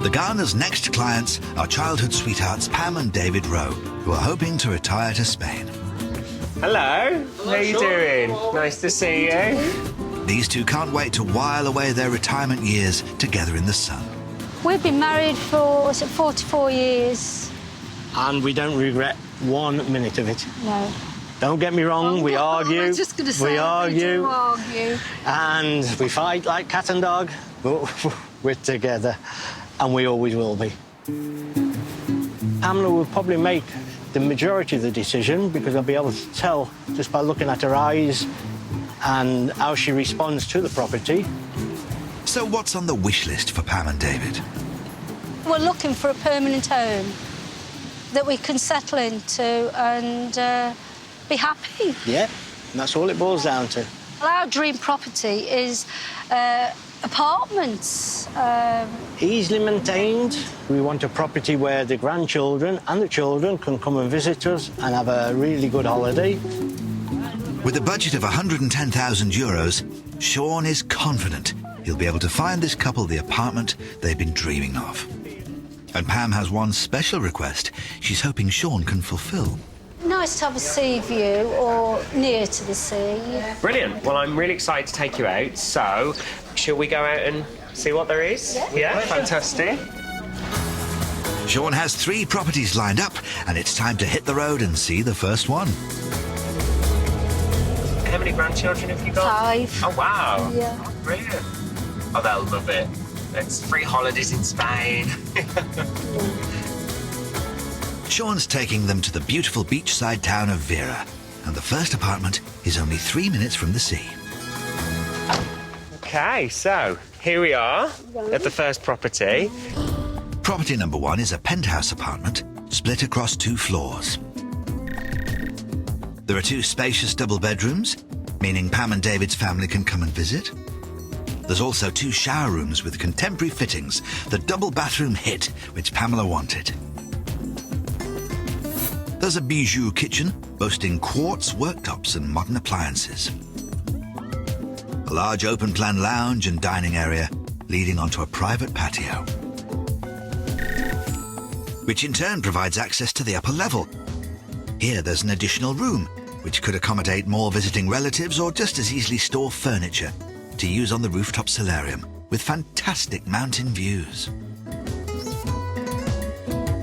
The Garners' next clients are childhood sweethearts Pam and David Rowe, who are hoping to retire to Spain. Hello. How are you doing? Nice to see you. These two can't wait to while away their retirement years together in the sun. We've been married for, 44 years? And we don't regret 1 minute of it. No. Don't get me wrong, we argue. I was just going to say, we argue. do argue. And we fight like cat and dog, but we're together, and we always will be. Pamela will probably make the majority of the decision because I'll be able to tell just by looking at her eyes and how she responds to the property. So what's on the wish list for Pam and David? We're looking for a permanent home that we can settle into and be happy. Yeah, and that's all it boils down to. Our dream property is apartments. Easily maintained. We want a property where the grandchildren and the children can come and visit us and have a really good holiday. With a budget of €110,000, Sean is confident he'll be able to find this couple the apartment they've been dreaming of. And Pam has one special request she's hoping Sean can fulfill. Nice to have a sea view or near to the sea. Brilliant. Well, I'm really excited to take you out. So, shall we go out and see what there is? Yeah, fantastic. Sean has 3 properties lined up, and it's time to hit the road and see the first one. How many grandchildren have you got? 5. Oh, wow. Yeah. Brilliant. Oh, they'll love it. It's free holidays in Spain. Sean's taking them to the beautiful beachside town of Vera, and the first apartment is only 3 minutes from the sea. OK, so here we are at the first property. Property number 1 is a penthouse apartment split across 2 floors. There are 2 spacious double bedrooms, meaning Pam and David's family can come and visit. There's also 2 shower rooms with contemporary fittings, the double bathroom hit which Pamela wanted. There's a bijou kitchen boasting quartz worktops and modern appliances. A large open-plan lounge and dining area leading onto a private patio, which in turn provides access to the upper level. Here there's an additional room which could accommodate more visiting relatives or just as easily store furniture to use on the rooftop solarium with fantastic mountain views.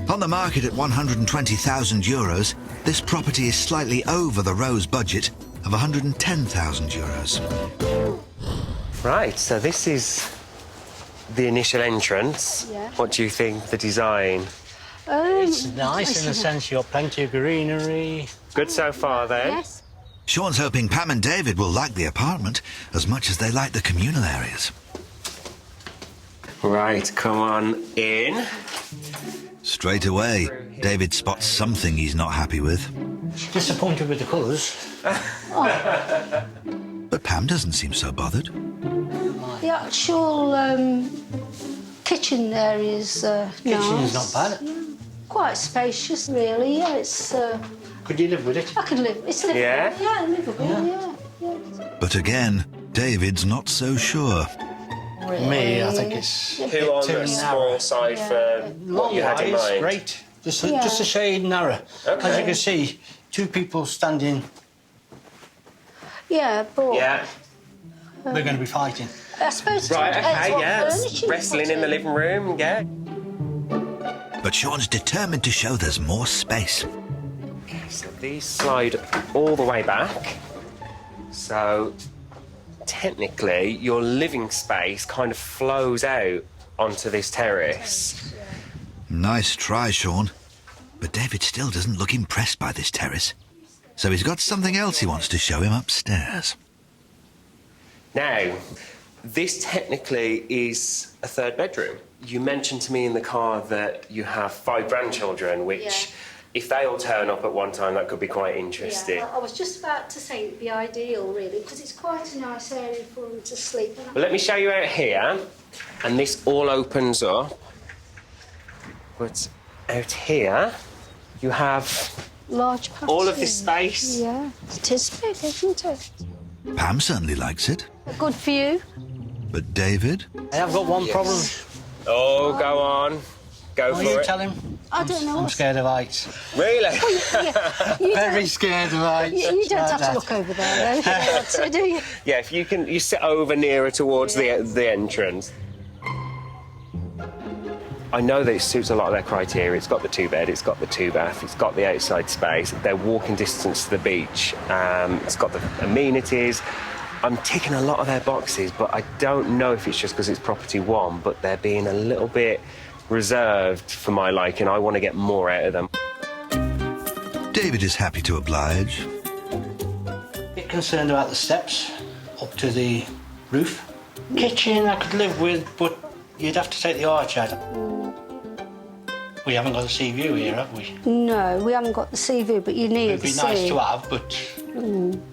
On the market at €120,000, this property is slightly over the Rowe's budget of €110,000. Right, so this is the initial entrance. Yeah. What do you think, the design? It's nice in the sense you've got plenty of greenery. Good so far, then? Yes. Sean's hoping Pam and David will like the apartment as much as they like the communal areas. Right, come on in. Straight away, David spots something he's not happy with. Disappointed with the colours. But Pam doesn't seem so bothered. The actual kitchen area is nice. Kitchen's not bad. Quite spacious, really. Yeah, it's. Could you live with it? I could live. It's livable. Yeah? Yeah, livable. Yeah. But again, David's not so sure. Me, I think it's Too on the small side for what you had in long-wise, mind. great. Just a shade narrow. Okay. As you can see, 2 people standing. Yeah, but. Yeah. We're going to be fighting. I suppose. Right, okay, yeah. Furniture you Wrestling put in the living room, yeah. But Sean's determined to show there's more space. So these slide all the way back. So technically, your living space kind of flows out onto this terrace. Nice try, Sean. But David still doesn't look impressed by this terrace. So he's got something else he wants to show him upstairs. Now, this technically is a 3rd bedroom. You mentioned to me in the car that you have 5 grandchildren, which, if they all turn up at one time, that could be quite interesting. Yeah, I was just about to say it'd be ideal, really, because it's quite a nice area for them to sleep. Well, let me show you out here, and this all opens up. But out here, you have Large patio. all of this space. Yeah, it is big, isn't it? Pam certainly likes it. Good view. But David? I have got one problem. Oh, go on. Go Will for you it. tell him? I don't know. I'm scared of heights. Really? Very scared of heights. You don't have to look over there, though, do you? Yeah, if you can, you sit over nearer towards the entrance. I know that it suits a lot of their criteria. It's got the 2-bed, it's got the 2-bath, it's got the outside space, they're walking distance to the beach, it's got the amenities. I'm ticking a lot of their boxes, but I don't know if it's just because it's property one, but they're being a little bit reserved for my liking. I want to get more out of them. David is happy to oblige. A bit concerned about the steps up to the roof. Kitchen I could live with, but you'd have to take the arch out. We haven't got a sea view here, have we? No, we haven't got the sea view, but you need It'd be the nice sea. to have, but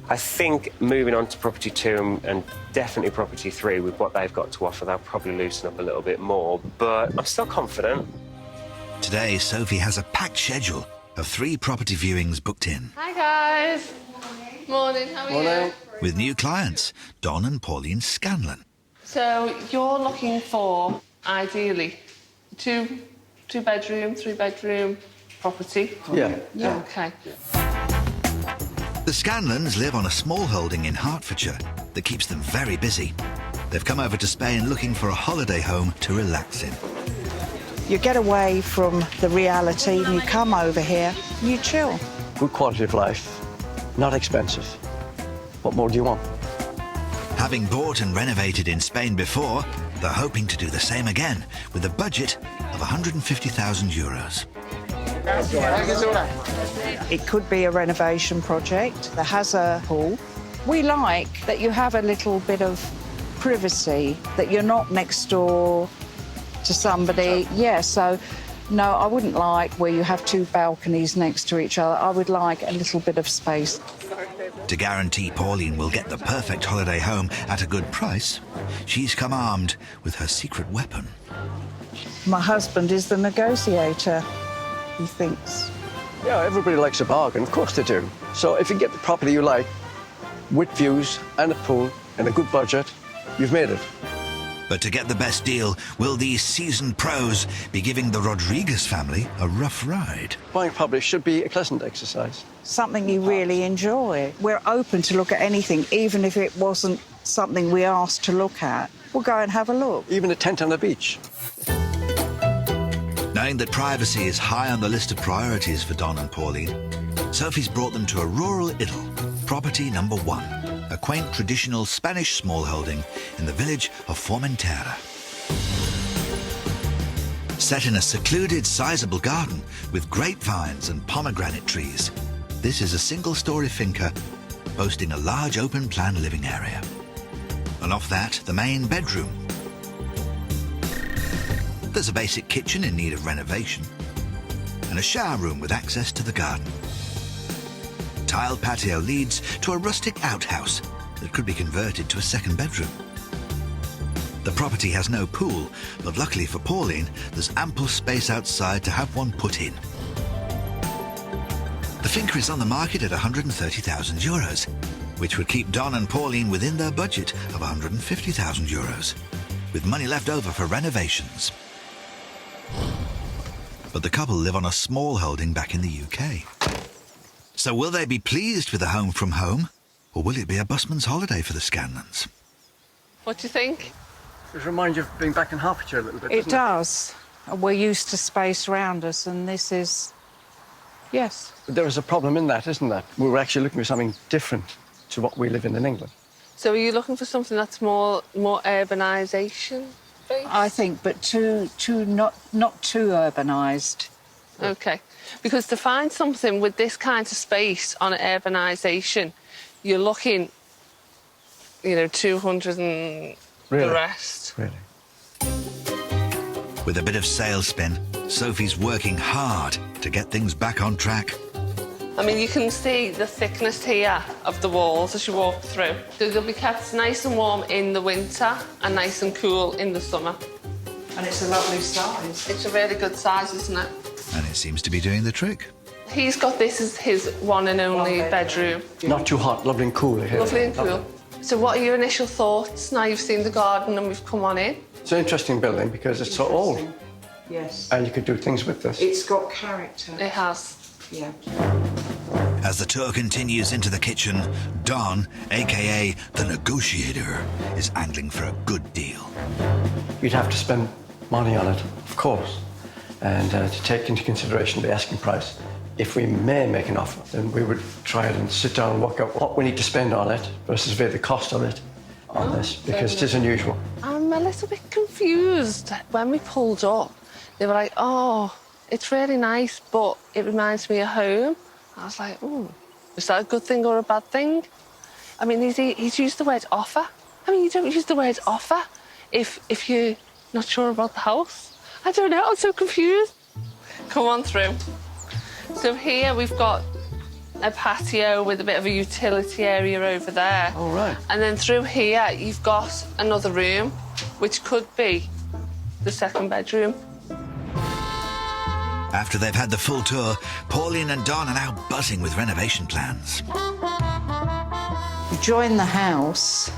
I think moving on to property 2 and definitely property 3 with what they've got to offer, they'll probably loosen up a little bit more, but I'm still confident. Today, Sophie has a packed schedule of 3 property viewings booked in. Hi guys. Morning, how are you? With new clients, Don and Pauline Scanlon. So you're looking for, ideally, 2-bedroom, 3-bedroom property? Yeah. Okay. The Scanlons live on a small holding in Hertfordshire that keeps them very busy. They've come over to Spain looking for a holiday home to relax in. You get away from the reality and you come over here, you chill. Good quality of life, not expensive. What more do you want? Having bought and renovated in Spain before, they're hoping to do the same again with a budget of €150,000. It could be a renovation project that has a pool. We like that you have a little bit of privacy, that you're not next door to somebody. Yeah, so no, I wouldn't like where you have 2 balconies next to each other. I would like a little bit of space. To guarantee Pauline will get the perfect holiday home at a good price, she's come armed with her secret weapon. My husband is the negotiator, he thinks. Yeah, everybody likes a bargain, of course they do. So if you get the property you like, with views and a pool and a good budget, you've made it. But to get the best deal, will these seasoned pros be giving the Rodriguez family a rough ride? Buying property should be a pleasant exercise. Something you really enjoy. We're open to look at anything, even if it wasn't something we asked to look at. We'll go and have a look. Even a tent on the beach. Knowing that privacy is high on the list of priorities for Don and Pauline, Sophie's brought them to a rural idyll, property number 1, a quaint traditional Spanish small holding in the village of Formentera. Set in a secluded, sizable garden with grapevines and pomegranate trees, this is a single-storey finca boasting a large open-plan living area. And off that, the main bedroom. There's a basic kitchen in need of renovation and a shower room with access to the garden. Tiled patio leads to a rustic outhouse that could be converted to a 2nd bedroom. The property has no pool, but luckily for Pauline, there's ample space outside to have one put in. The finca is on the market at €130,000, which would keep Don and Pauline within their budget of €150,000, with money left over for renovations. But the couple live on a small holding back in the UK. So will they be pleased with a home from home, or will it be a busman's holiday for the Scanlons? What do you think? It reminds you of being back in Hertfordshire a little bit, It does. We're used to space around us, and this is... Yes. But there is a problem in that, isn't there? We were actually looking for something different to what we live in England. So are you looking for something that's more urbanisation based? I think, but not too urbanised. Okay. Because to find something with this kind of space on urbanisation, you're looking, 200 and Really? the rest. Really? With a bit of sales spin, Sophie's working hard to get things back on track. I mean, you can see the thickness here of the walls as you walk through. So they'll be kept nice and warm in the winter and nice and cool in the summer. And it's a lovely size. It's a really good size, isn't it? And it seems to be doing the trick. He's got this as his one and only bedroom. Not too hot, lovely and cool here. Lovely and cool. So what are your initial thoughts now you've seen the garden and we've come on in? It's an interesting building because it's so old, Yes. and you could do things with this. It's got character. It has. Yeah. As the tour continues into the kitchen, Don, aka the negotiator, is angling for a good deal. We'd have to spend money on it, of course, and to take into consideration the asking price. If we may make an offer, then we would try it and sit down and work out what we need to spend on it versus the cost of it on this, because it is unusual. I'm a little bit confused. When we pulled up, they were like, oh, it's really nice, but it reminds me of home. I was like, oh, is that a good thing or a bad thing? I mean, he's used the word offer. I mean, you don't use the word offer if you're not sure about the house. I don't know, I'm so confused. Come on through. So here we've got a patio with a bit of a utility area over there. Oh, right. And then through here, you've got another room, which could be the second bedroom. After they've had the full tour, Pauline and Don are now buzzing with renovation plans. You join the house,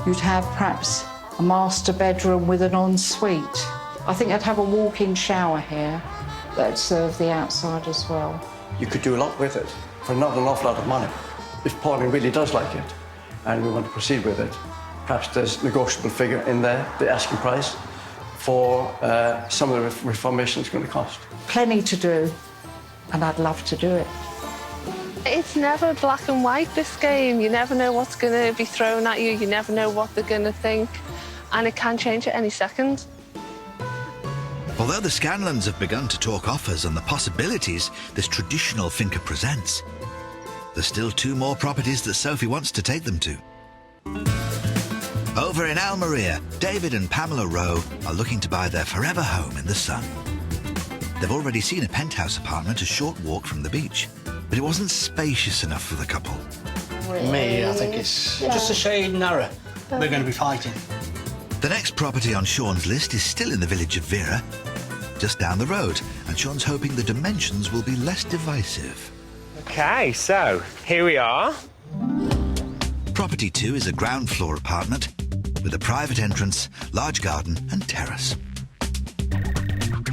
you'd have perhaps a master bedroom with an ensuite. I think I'd have a walk-in shower here that'd serve the outside as well. You could do a lot with it for not an awful lot of money. If Pauline really does like it and we want to proceed with it, perhaps there's a negotiable figure in there, the asking price, for some of the reformation it's going to cost. Plenty to do, and I'd love to do it. It's never black and white, this game. You never know what's going to be thrown at you. You never know what they're going to think. And it can change at any second. Although the Scanlons have begun to talk offers and the possibilities this traditional finca presents, there's still 2 more properties that Sophie wants to take them to. Over in Almeria, David and Pamela Rowe are looking to buy their forever home in the sun. They've already seen a penthouse apartment a short walk from the beach, but it wasn't spacious enough for the couple. Me, I think it's just a shade narrow. We're going to be fighting. The next property on Sean's list is still in the village of Vera, just down the road, and Sean's hoping the dimensions will be less divisive. Okay, so here we are. Property 2 is a ground floor apartment with a private entrance, large garden and terrace.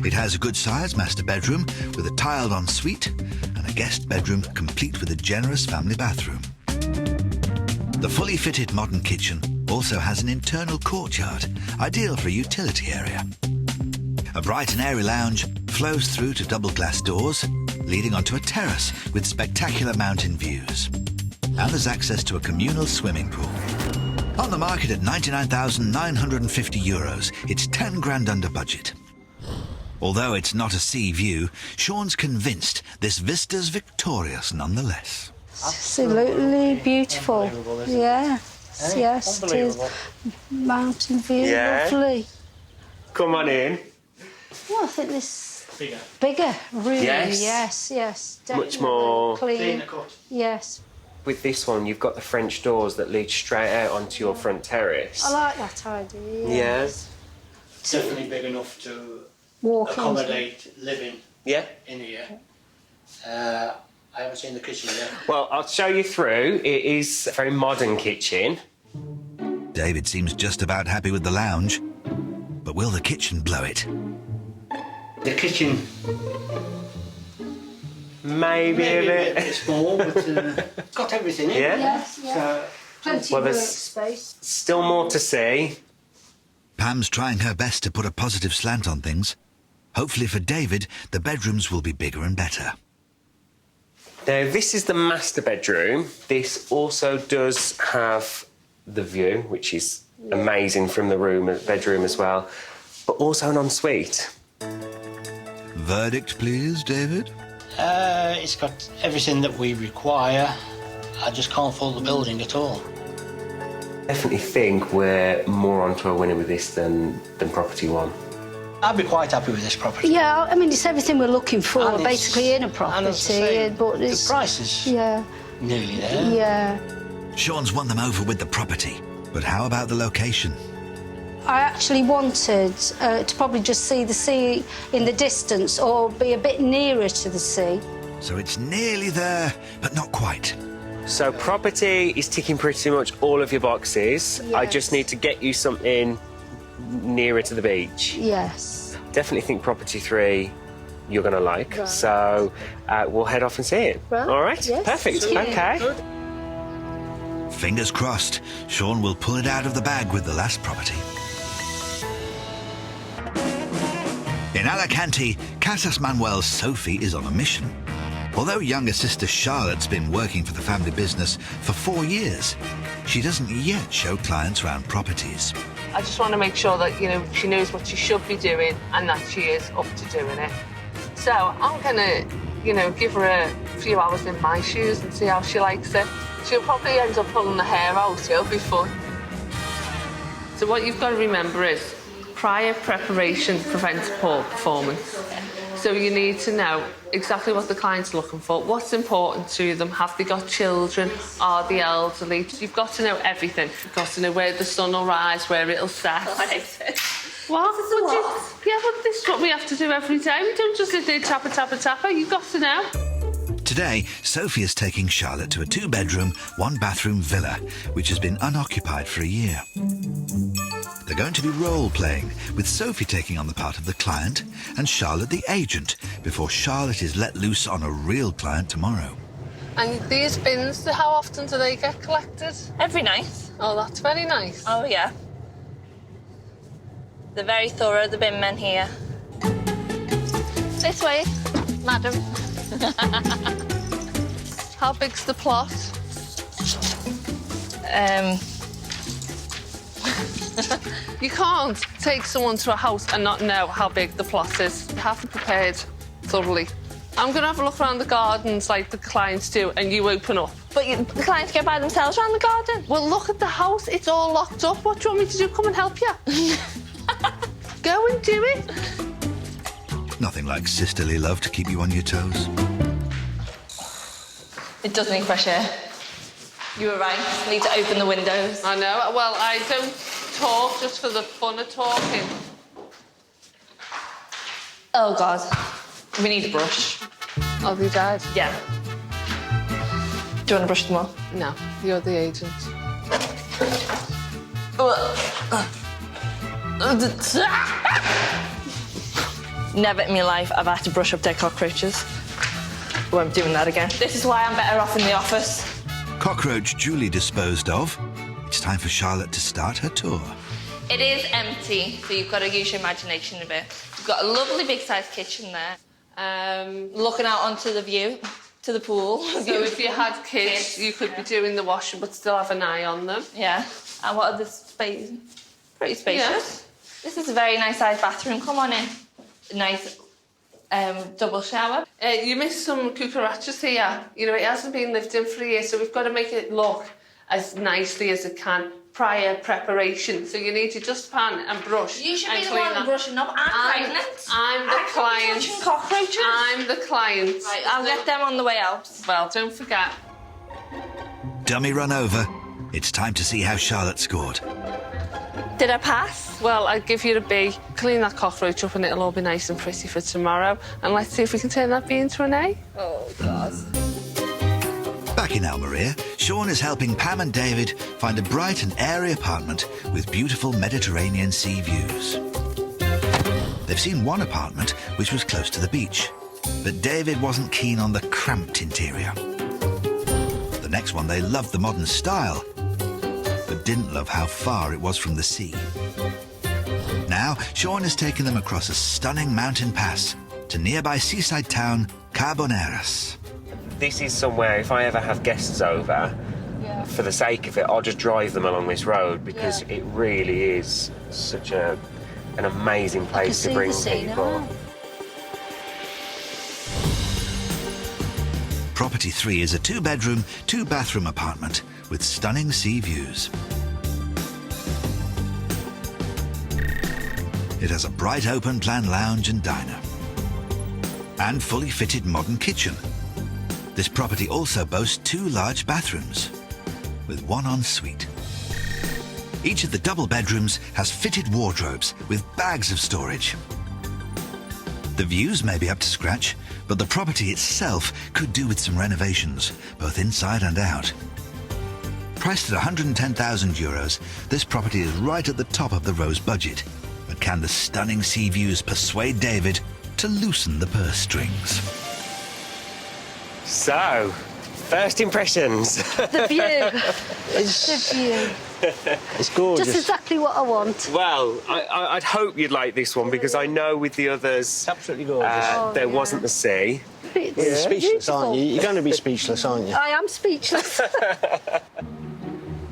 It has a good-sized master bedroom with a tiled ensuite and a guest bedroom complete with a generous family bathroom. The fully fitted modern kitchen also has an internal courtyard, ideal for a utility area. A bright and airy lounge flows through to double glass doors, leading onto a terrace with spectacular mountain views. And there's access to a communal swimming pool. On the market at €99,950, it's 10 grand under budget. Although it's not a sea view, Sean's convinced this vista's victorious nonetheless. Absolutely beautiful. Yeah. Yes, it is. Mountain view, Yeah. lovely. Come on in. Well, I think this bigger room. Yes. Yes, Much definitely. more Clean. Yes. With this one, you've got the French doors that lead straight out onto your front terrace. I like that idea. Yes. Definitely big enough to Walk into. accommodate living Yeah. in here. I haven't seen the kitchen yet. Well, I'll show you through. It is a very modern kitchen. David seems just about happy with the lounge, but will the kitchen blow it? The kitchen Maybe a maybe bit. small, but it's got everything in. Yeah. Yes, yeah. So, Plenty Well, of there's- workspace. Still more to see. Pam's trying her best to put a positive slant on things. Hopefully for David, the bedrooms will be bigger and better. Now, this is the master bedroom. This also does have the view, which is amazing from the bedroom as well, but also an ensuite. Verdict, please, David? it's got everything that we require. I just can't fault the building at all. Definitely think we're more onto a winner with this than property 1. I'd be quite happy with this property. Yeah, I mean, it's everything we're looking for, And it's- basically, in a and property. as I say, But the it's, price is Yeah, nearly there. yeah. Sean's won them over with the property, but how about the location? I actually wanted to probably just see the sea in the distance or be a bit nearer to the sea. So it's nearly there, but not quite. So property is ticking pretty much all of your boxes. I just Yes. need to get you something nearer to the beach. Yes. Definitely think property 3 you're going to like. Right. So we'll head off and see it. Right. All right? Yes. Perfect. Yeah. Okay. Fingers crossed, Sean will pull it out of the bag with the last property. In Alicante, Casas Manuel's Sophie is on a mission. Although younger sister Charlotte's been working for the family business for 4 years, she doesn't yet show clients around properties. I just want to make sure that, she knows what she should be doing and that she is up to doing it. So I'm going to, give her a few hours in my shoes and see how she likes it. She'll probably end up pulling the hair out. It'll be fun. So what you've got to remember is prior preparation prevents poor performance. So you need to know exactly what the client's looking for, what's important to them, have they got children, are they elderly? You've got to know everything. You've got to know where the sun will rise, where it'll set. What? Yeah, but this is what we have to do every day. We don't just sit there tappa, tappa, tappa. You've got to know. Today, Sophie is taking Charlotte to a 2-bedroom, 1-bathroom villa, which has been unoccupied for a year. They're going to be role-playing, with Sophie taking on the part of the client and Charlotte the agent, before Charlotte is let loose on a real client tomorrow. And these bins, how often do they get collected? Every night. Oh, that's very nice. Oh, yeah. They're very thorough, the bin men here. This way, madam. How big's the plot? You can't take someone to a house and not know how big the plot is. You have to be prepared thoroughly. I'm going to have a look around the gardens like the clients do, and you open up. But the clients go by themselves around the garden? Well, look at the house. It's all locked up. What do you want me to do? Come and help you? Go and do it. Nothing like sisterly love to keep you on your toes. It does need fresh air. You were right. Need to open the windows. I know. Well, I don't talk just for the fun of talking. Oh, God. We need a brush. Oh, they died? Yeah. Do you want to brush them up? No, you're the agent. Never in my life have I had to brush up dead cockroaches. Won't be doing that again. This is why I'm better off in the office. Cockroach duly disposed of. It's time for Charlotte to start her tour. It is empty, so you've got to use your imagination a bit. You've got a lovely big-sized kitchen there. Looking out onto the view, to the pool. So if you had kids, you could be doing the washing but still have an eye on them. Yeah. And what are the space? Pretty spacious. Yeah. This is a very nice-sized bathroom. Come on in. Nice double shower. You missed some cucarachas here. It hasn't been lived in for a year, so we've got to make it look as nicely as it can. Prior preparation. So you need to just pan and brush. You should and be the clean one brushing up. I'm pregnant. I'm the client. Catching cockroaches. I'm the client. Right, I'll get them on the way out. Well, don't forget. Dummy run over. It's time to see how Charlotte scored. Did I pass? Well, I'd give you a B. Clean that cockroach up and it'll all be nice and pretty for tomorrow. And let's see if we can turn that B into an A. Oh, God. Back in Almeria, Sean is helping Pam and David find a bright and airy apartment with beautiful Mediterranean sea views. They've seen one apartment which was close to the beach, but David wasn't keen on the cramped interior. The next one, they loved the modern style, but didn't love how far it was from the sea. Now, Sean is taking them across a stunning mountain pass to nearby seaside town Garners. This is somewhere, if I ever have guests over, for the sake of it, I'll just drive them along this road because it really is such an amazing place to bring people. Property 3 is a 2-bedroom, 2-bathroom apartment with stunning sea views. It has a bright open-plan lounge and diner and fully fitted modern kitchen. This property also boasts 2 large bathrooms with 1 ensuite. Each of the double bedrooms has fitted wardrobes with bags of storage. The views may be up to scratch, but the property itself could do with some renovations, both inside and out. Priced at €110,000, this property is right at the top of the Rose budget. can the stunning sea views persuade David to loosen the purse strings? So, first impressions. The view. The view. It's gorgeous. Just exactly what I want. Well, I'd hope you'd like this one because I know with the others Absolutely gorgeous. there wasn't the sea. It's You're speechless, aren't you? beautiful. You're going to be speechless, aren't you? I am speechless.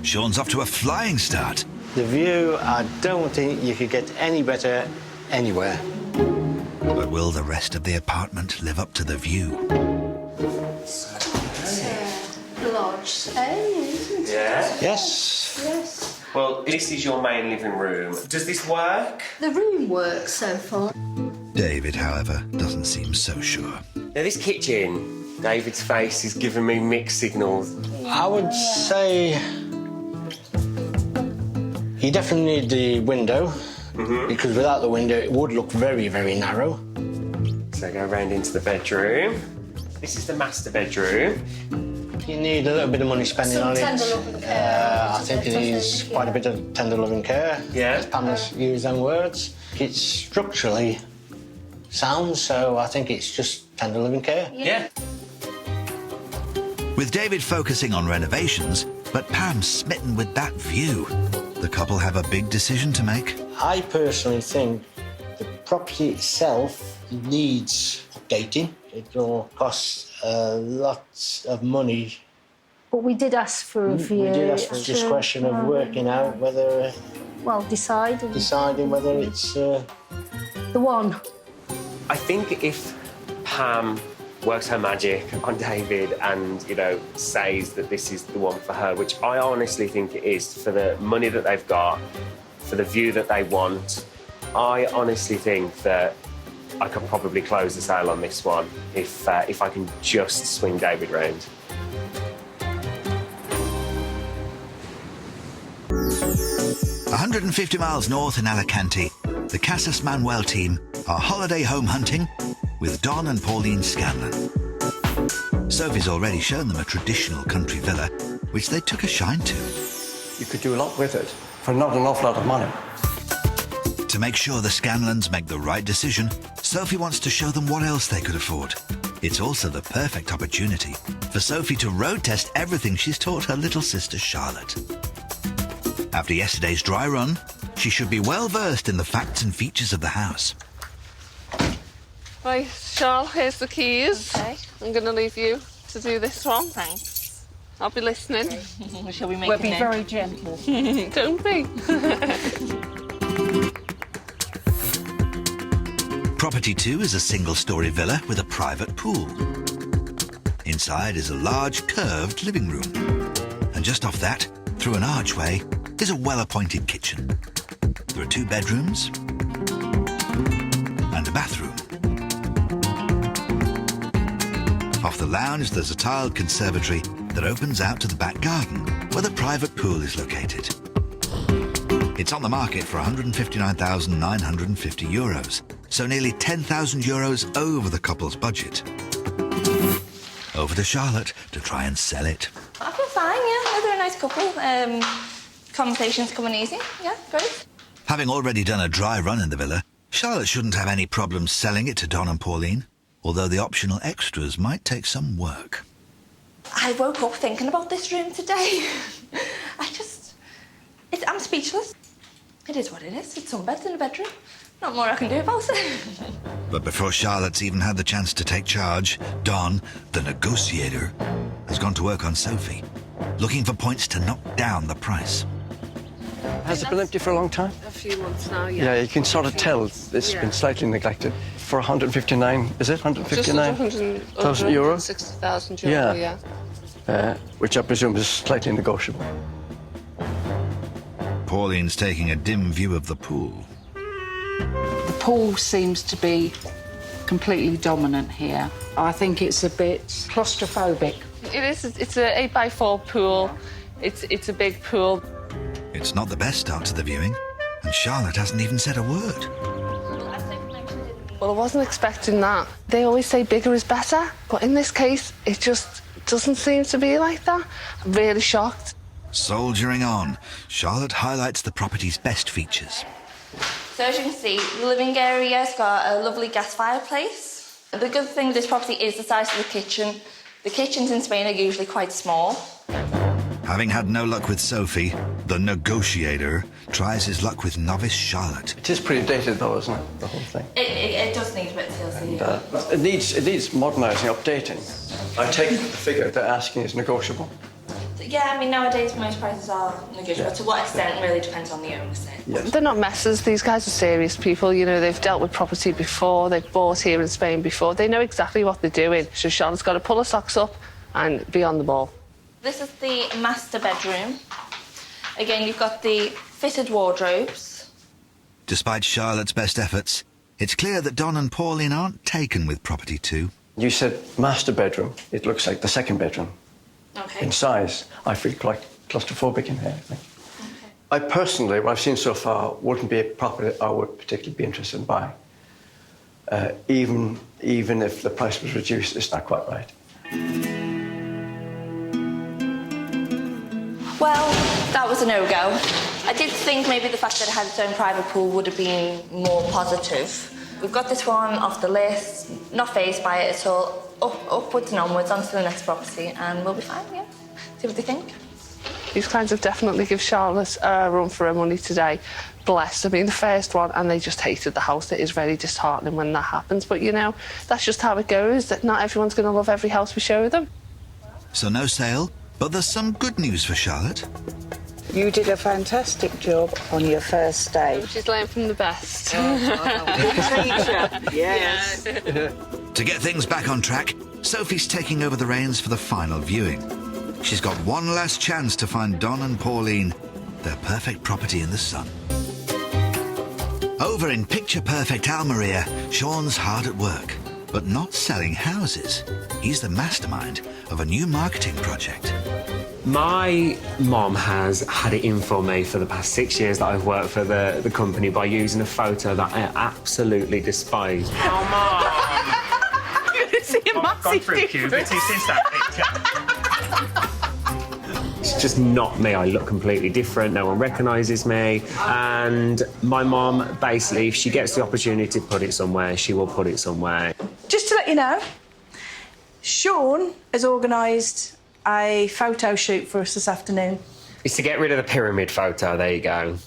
Sean's off to a flying start. The view, I don't think you could get any better anywhere. But will the rest of the apartment live up to the view? Lodge isn't it? Yeah. Yes. Yes. Well, this is your main living room. Does this work? The room works so far. David, however, doesn't seem so sure. Now, this kitchen, David's face is giving me mixed signals. I would say you definitely need the window because without the window it would look very, very narrow. So go round into the bedroom. This is the master bedroom. You need a little bit of money spending Some on it. tender loving care, I think it needs quite a bit of tender loving care. Yeah. As Pam has used them words. It's structurally sound, so I think it's just tender loving care. Yeah. With David focusing on renovations, but Pam smitten with that view, the couple have a big decision to make. I personally think the property itself needs updating. It will cost a lot of money. But we did ask for a view. We did ask for this question of working out whether, Well, deciding. deciding whether it's... The one. I think if Pam works her magic on David and, you know, says that this is the one for her, which I honestly think it is, for the money that they've got, for the view that they want, I honestly think that I could probably close the sale on this one if I can just swing David round. – 150 miles north in Alicante, the Casas Manuel team are holiday home hunting with Don and Pauline Scanlon. Sophie's already shown them a traditional country villa, which they took a shine to. You could do a lot with it for not an awful lot of money. To make sure the Scanlons make the right decision, Sophie wants to show them what else they could afford. It's also the perfect opportunity for Sophie to road test everything she's taught her little sister Charlotte. After yesterday's dry run, she should be well versed in the facts and features of the house. Right, Charles, here's the keys. Okay. I'm going to leave you to do this one. Thanks. I'll be listening. Shall we make We'll a be name? very gentle. Don't be. Property 2 is a single-storey villa with a private pool. Inside is a large curved living room. And just off that, through an archway, is a well-appointed kitchen. There are 2 bedrooms and a bathroom. Off the lounge, there's a tiled conservatory that opens out to the back garden, where the private pool is located. It's on the market for €159,950, so nearly €10,000 over the couple's budget. Over to Charlotte to try and sell it. I feel fine, yeah. They're a nice couple. Conversations coming easy. Yeah, great. Having already done a dry run in the villa, Charlotte shouldn't have any problems selling it to Don and Pauline, although the optional extras might take some work. I woke up thinking about this room today. I'm speechless. It is what it is. It's sunbeds in the bedroom. Not more I can do about it. But before Charlotte's even had the chance to take charge, Don, the negotiator, has gone to work on Sophie, looking for points to knock down the price. Has it been empty for a long time? A few months now, yeah. Yeah, you can sort of tell it's been slightly neglected. For 159, is it? 159? Just €100,000? 160,000 Yeah. yeah. Which I presume is slightly negotiable. Pauline's taking a dim view of the pool. The pool seems to be completely dominant here. I think it's a bit claustrophobic. It is. It's an 8x4 pool. It's a big pool. It's not the best start to the viewing, and Charlotte hasn't even said a word. Well, I wasn't expecting that. They always say bigger is better, but in this case, it just doesn't seem to be like that. I'm really shocked. Soldiering on, Charlotte highlights the property's best features. So as you can see, the living area's got a lovely gas fireplace. The good thing with this property is the size of the kitchen. The kitchens in Spain are usually quite small. Having had no luck with Sophie, the negotiator tries his luck with novice Charlotte. It is pretty dated, though, isn't it? The whole thing. It does need a bit of TLC. And, it needs modernising, updating. I take the figure they're asking is negotiable. Yeah, I mean, nowadays most prices are negotiable. To what extent really depends on the owner. Yes. They're not messes. These guys are serious people. You know, they've dealt with property before. They've bought here in Spain before. They know exactly what they're doing. So Charlotte's got to pull her socks up and be on the ball. This is the master bedroom. Again, you've got the fitted wardrobes. Despite Charlotte's best efforts, it's clear that Don and Pauline aren't taken with property 2. You said master bedroom. It looks like the second bedroom. Okay. In size, I feel quite claustrophobic in here, I think. Okay. I personally, what I've seen so far, wouldn't be a property I would particularly be interested in buying. Even if the price was reduced, it's not quite right. Well, that was a no-go. I did think maybe the fact that it had its own private pool would have been more positive. We've got this one off the list, not fazed by it at all. Upwards and onwards onto the next property, and we'll be fine, yeah. See what they think. These clients have definitely given Charlotte a run for her money today. Bless. I mean, the first one, and they just hated the house. It is very disheartening when that happens. But, you know, that's just how it goes, that not everyone's going to love every house we show them. So no sale, but there's some good news for Charlotte. You did a fantastic job on your first day. She's learned from the best. Yes. To get things back on track, Sophie's taking over the reins for the final viewing. She's got one last chance to find Don and Pauline their perfect property in the sun. Over in picture-perfect Almeria, Sean's hard at work, but not selling houses. He's the mastermind of a new marketing project. My mom has had it in for me for the past 6 years that I've worked for the company by using a photo that I absolutely despise. Oh, Mom! You're going to see a massive Gone through puberty since that picture. It's just not me. I look completely different. No one recognises me. And my mom, basically, if she gets the opportunity to put it somewhere, she will put it somewhere. Just to let you know, Sean has organised a photo shoot for us this afternoon. It's to get rid of the pyramid photo. There you go.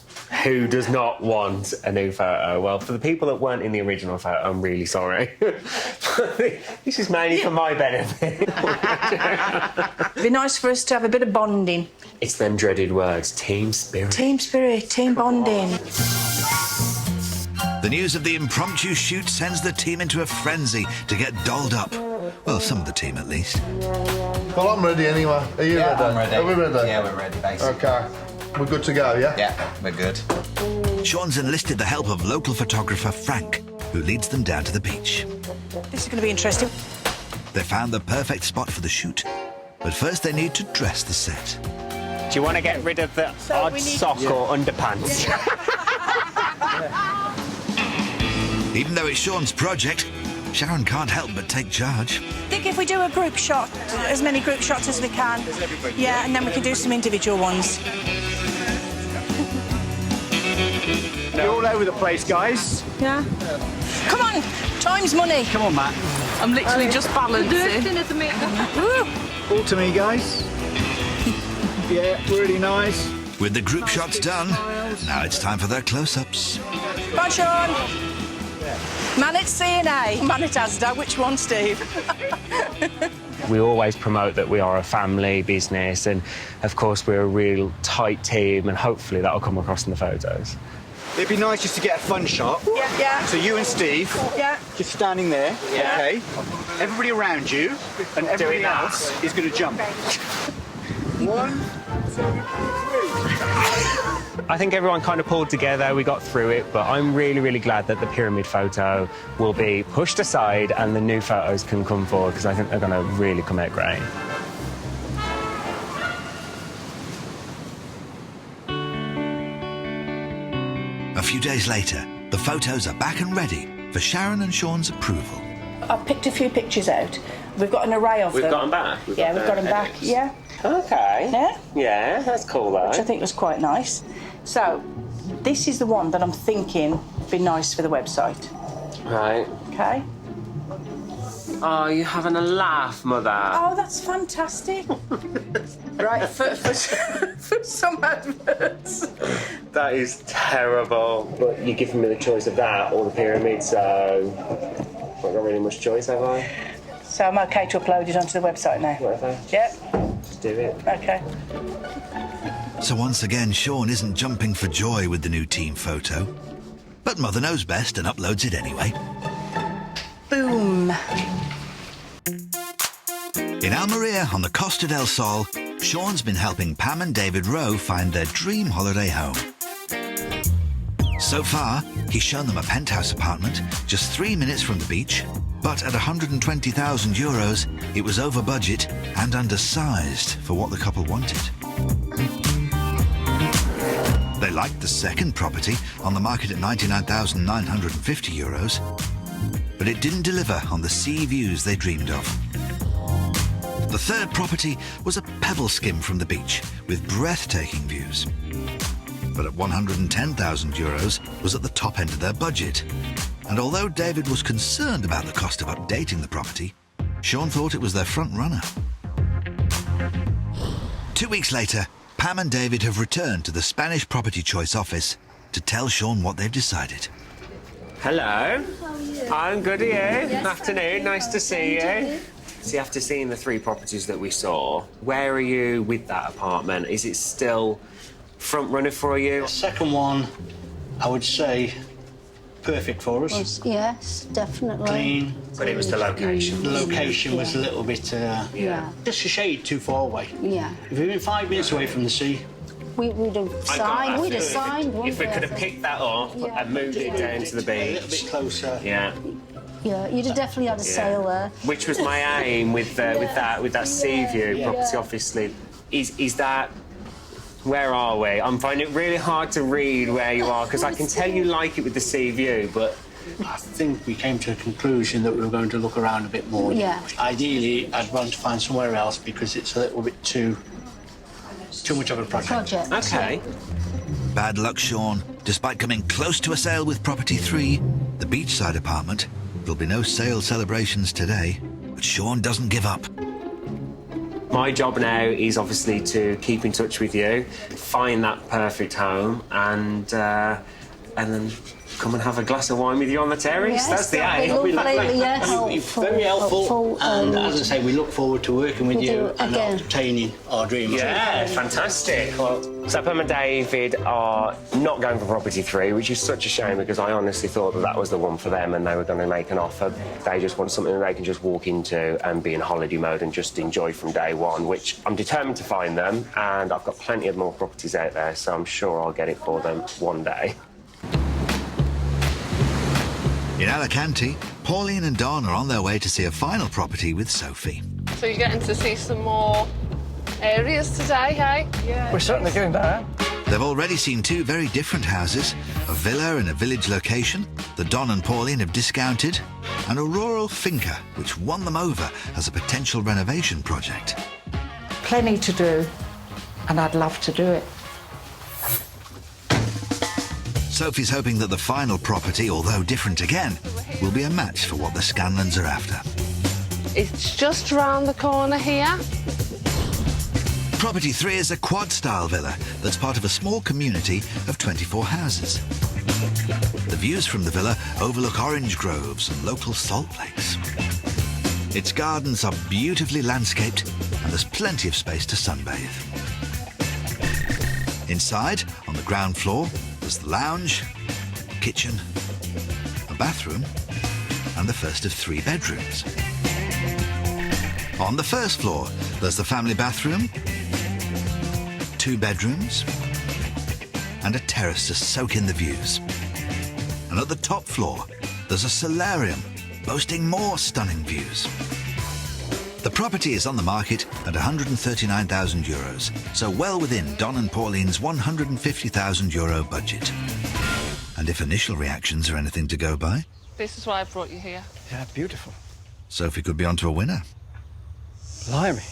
Who does not want a new photo? Well, for the people that weren't in the original photo, I'm really sorry. This is mainly for my benefit. It'd be nice for us to have a bit of bonding. It's them dreaded words, team spirit. Team spirit, team bonding. The news of the impromptu shoot sends the team into a frenzy to get dolled up. Well, some of the team at least. Well, I'm ready anyway. Are you ready? I'm ready. Are we ready? Yeah, we're ready, basically. OK. We're good to go, yeah? Yeah, we're good. Sean's enlisted the help of local photographer Frank, who leads them down to the beach. This is going to be interesting. They found the perfect spot for the shoot, but first they need to dress the set. Do you want to get rid of the odd sock or underpants? Even though it's Sean's project, Sharon can't help but take charge. I think if we do a group shot, as many group shots as we can, yeah, and then we can do some individual ones. You're all over the place, guys. Yeah. Come on, time's money. Come on, Matt. I'm literally just balancing. All to me, guys. Yeah, really nice. With the group shots done, now it's time for their close-ups. Come on, Sean. Man at C&A, man at Asda. Which one, Steve? We always promote that we are a family business, and of course we're a real tight team, and hopefully that'll come across in the photos. It'd be nice just to get a fun shot. Yeah, yeah. So you and Steve, Yeah. just standing there, Yeah. okay? Everybody around you, and everybody else is going to jump. 1, 2, 3. I think everyone kind of pulled together, we got through it, but I'm really, really glad that the pyramid photo will be pushed aside and the new photos can come forward, because I think they're going to really come out great. A few days later, the photos are back and ready for Sharon and Sean's approval. I've picked a few pictures out. We've got an array of them. We've got them back? We've got them back, yeah. OK. Yeah? Yeah, that's cool, though. Which I think was quite nice. So, this is the one that I'm thinking be nice for the website. Right. Okay? Oh, you're having a laugh, Mother. Oh, that's fantastic. Right, for some adverts. That is terrible. But you're giving me the choice of that or the pyramid, so I've not got really much choice, have I? So I'm okay to upload it onto the website now? Whatever. Yep. Just do it. Okay. So once again, Sean isn't jumping for joy with the new team photo. But Mother knows best and uploads it anyway. Boom. In Almeria, on the Costa del Sol, Sean's been helping Pam and David Rowe find their dream holiday home. So far, he's shown them a penthouse apartment just 3 minutes from the beach, but at €120,000, it was over budget and undersized for what the couple wanted. They liked the second property, on the market at €99,950, but it didn't deliver on the sea views they dreamed of. The third property was a pebble skim from the beach with breathtaking views. But at €110,000 was at the top end of their budget. And although David was concerned about the cost of updating the property, Sean thought it was their front runner. 2 weeks later, Pam and David have returned to the Spanish Property Choice office to tell Sean what they've decided. Hello. How are you? I'm good, are you? Yes, Afternoon, nice to see you. See, after seeing the 3 properties that we saw, where are you with that apartment? Is it still front runner for you? The second one, I would say, perfect for us. Yes, definitely. Clean. But it was the location. The location was a little bit, Yeah. just a shade too far away. Yeah. If we'd been 5 minutes away from the sea, We'd have signed, we'd have signed, If we could have picked that up Yeah. and moved it down to the a little beach. bit closer. Yeah. Yeah, you'd have definitely had a sail there. Which was my aim with that sea view property. Obviously, is that. Where are we? I'm finding it really hard to read where you are because I can tell you like it with the sea view, but I think we came to a conclusion that we were going to look around a bit more. Yeah. Ideally, I'd want to find somewhere else because it's a little bit too much of a project. okay. Bad luck, Sean. Despite coming close to a sale with property 3, the beachside apartment, there'll be no sale celebrations today. But Sean doesn't give up. My job now is obviously to keep in touch with you, find that perfect home, and then come and have a glass of wine with you on the terrace. Yes, That's the that'd be aim. lovely, yeah, Very helpful, and as I say, we look forward to working with We you do, and again. obtaining our dreams. Yeah, fantastic. Well, so Pam and David are not going for property 3, which is such a shame because I honestly thought that was the one for them and they were going to make an offer. They just want something that they can just walk into and be in holiday mode and just enjoy from day one, which I'm determined to find them, and I've got plenty of more properties out there, so I'm sure I'll get it for them one day. In Alicante, Pauline and Don are on their way to see a final property with Sophie. So you're getting to see some more areas today, hey? We're certainly going there. They've already seen 2 very different houses, a villa in a village location that Don and Pauline have discounted, and a rural finca which won them over as a potential renovation project. Plenty to do, and I'd love to do it. Sophie's hoping that the final property, although different again, will be a match for what the Scanlons are after. It's just round the corner here. Property 3 is a quad-style villa that's part of a small community of 24 houses. The views from the villa overlook orange groves and local salt lakes. Its gardens are beautifully landscaped and there's plenty of space to sunbathe. Inside, on the ground floor, there's the lounge, kitchen, a bathroom, and the first of 3 bedrooms. On the first floor, there's the family bathroom, 2 bedrooms, and a terrace to soak in the views. And at the top floor, there's a solarium boasting more stunning views. The property is on the market at €139,000, so well within Don and Pauline's €150,000 budget. And if initial reactions are anything to go by, This is why I brought you here. Yeah, beautiful. Sophie could be onto a winner. Blimey.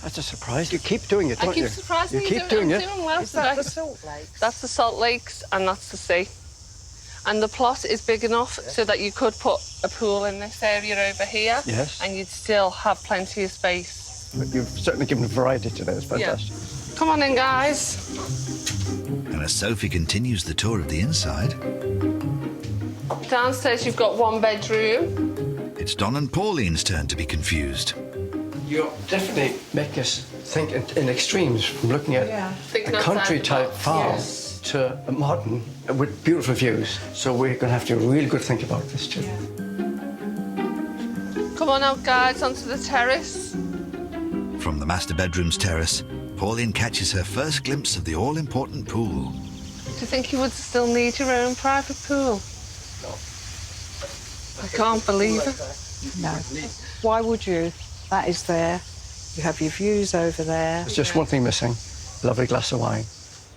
That's a surprise. You keep doing it, don't I keep you? surprising You you. keep doing I'm it. doing well today. Salt Lakes? That's the Salt Lakes and that's the sea. And the plot is big enough so that you could put a pool in this area over here. Yes. And you'd still have plenty of space. You've certainly given variety today. It's fantastic. Yeah. Come on in, guys. And as Sophie continues the tour of the inside, Downstairs, you've got 1 bedroom. it's Don and Pauline's turn to be confused. You definitely make us think in extremes, from looking at Thinking a outside country-type the box, farm yes. to a modern with beautiful views. So we're going to have to really good think about this too. Come on out, guys, onto the terrace. From the master bedroom's terrace, Pauline catches her first glimpse of the all-important pool. Do you think you would still need your own private pool? No. I can't believe it. No. Why would you? That is there. You have your views over there. There's just one thing missing, a lovely glass of wine.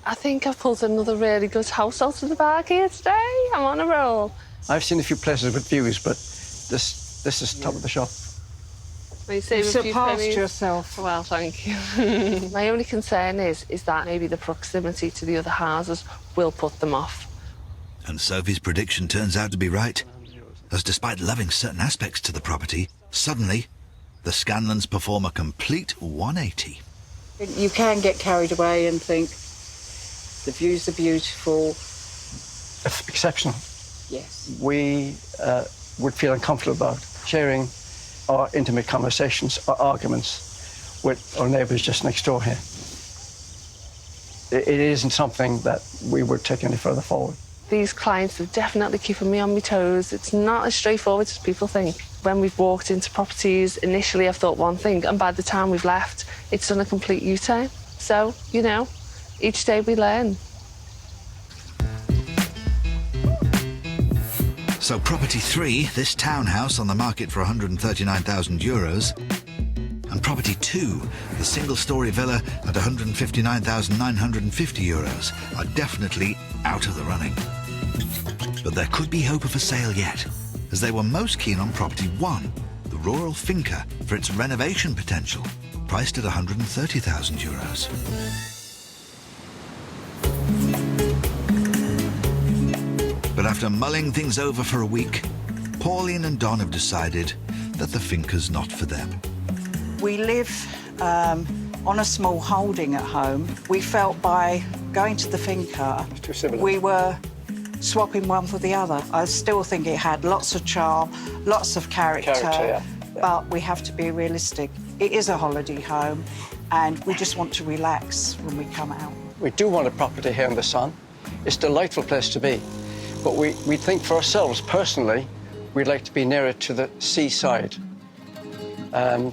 I think I've pulled another really good house out of the bag here today. I'm on a roll. I've seen a few places with views, but this is top of the shop. You save You a few surpassed pennies. yourself. Well, thank you. My only concern is that maybe the proximity to the other houses will put them off. And Sophie's prediction turns out to be right, as despite loving certain aspects to the property, suddenly the Scanlons perform a complete 180. You can get carried away and think the views are beautiful. Exceptional. Yes. We would feel uncomfortable about sharing our intimate conversations or arguments with our neighbours just next door here. It isn't something that we would take any further forward. These clients are definitely keeping me on my toes. It's not as straightforward as people think. When we've walked into properties, initially I've thought one thing, and by the time we've left, it's done a complete U-turn. So, you know, each day we learn. So property 3, this townhouse on the market for €139,000, and property 2, the single-storey villa at €159,950, are definitely out of the running. But there could be hope of a sale yet, as they were most keen on property 1, the rural finca, for its renovation potential, priced at €130,000. But after mulling things over for a week, Pauline and Don have decided that the finca's not for them. We live on a small holding at home. We felt by going to the finca, Too similar. we were swapping one for the other. I still think it had lots of charm, lots of character, Yeah. but we have to be realistic. It is a holiday home, and we just want to relax when we come out. We do want a property here in the sun. It's a delightful place to be. But we think for ourselves, personally, we'd like to be nearer to the seaside,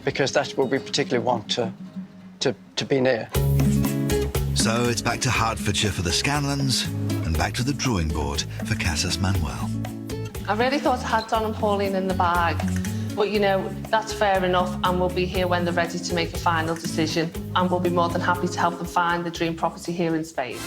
because that's what we particularly want to be near. So it's back to Hertfordshire for the Scanlons, and back to the drawing board for Casas Manuel. I really thought I had Don and Pauline in the bag. But, you know, that's fair enough, and we'll be here when they're ready to make a final decision. And we'll be more than happy to help them find the dream property here in Spain.